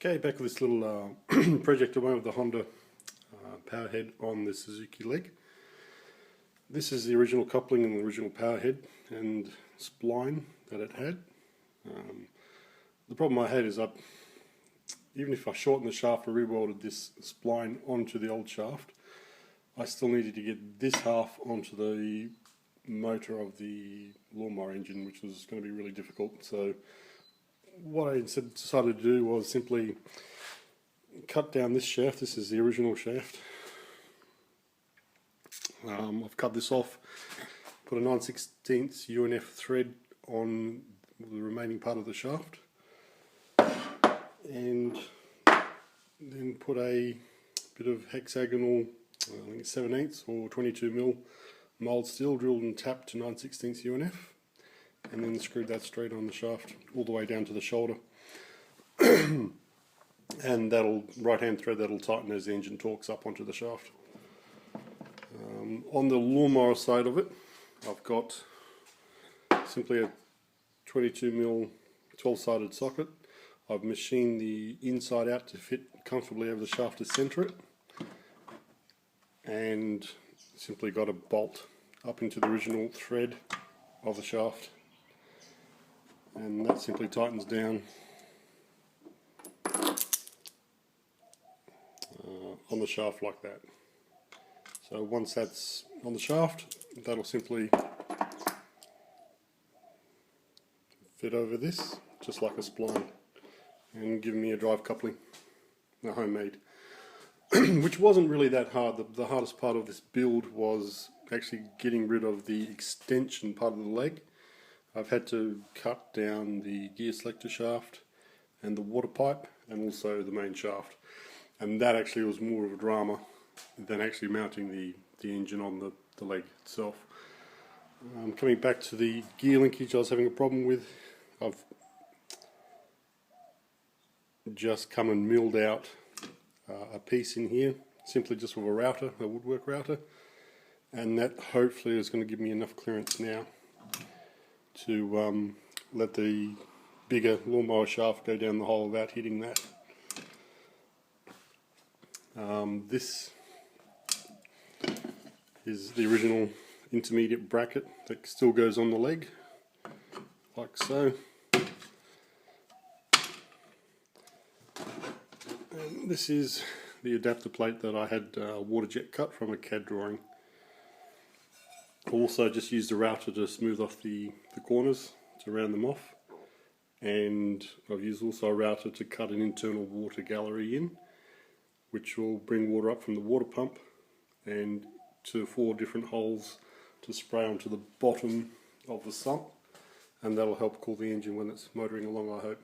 Okay, back with this little project I made with the Honda power head on the Suzuki leg. This is the original coupling and the original power head and spline that it had. The problem I had is even if I shortened the shaft and re-welded this spline onto the old shaft, I still needed to get this half onto the motor of the lawnmower engine, which was going to be really difficult. So what I instead decided to do was simply cut down this shaft. This is the original shaft. I've cut this off, put a 9/16 UNF thread on the remaining part of the shaft, and then put a bit of hexagonal, I think 7/8 or 22mm mould steel drilled and tapped to 9/16 UNF, and then screwed that straight on the shaft all the way down to the shoulder. And that'll right hand thread that'll tighten as the engine torques up onto the shaft. On the lawnmower side of it, I've got simply a 22mm 12-sided socket. I've machined the inside out to fit comfortably over the shaft to centre it, and simply got a bolt up into the original thread of the shaft, and that simply tightens down on the shaft like that. So once that's on the shaft, that'll simply fit over this just like a spline and give me a drive coupling, a homemade, which wasn't really that hard. The hardest part of this build was actually getting rid of the extension part of the leg. I've had to cut down the gear selector shaft and the water pipe and also the main shaft, and that actually was more of a drama than actually mounting the engine on the leg itself. Coming back to the gear linkage I was having a problem with, I've just come and milled out a piece in here, simply just with a router, a woodwork router, and that hopefully is going to give me enough clearance now to let the bigger lawnmower shaft go down the hole without hitting that. This is the original intermediate bracket that still goes on the leg, like so. And this is the adapter plate that I had water jet cut from a CAD drawing. Also just used a router to smooth off the corners, to round them off, and I've used also a router to cut an internal water gallery in, which will bring water up from the water pump and to 4 different holes to spray onto the bottom of the sump, and that'll help cool the engine when it's motoring along, I hope.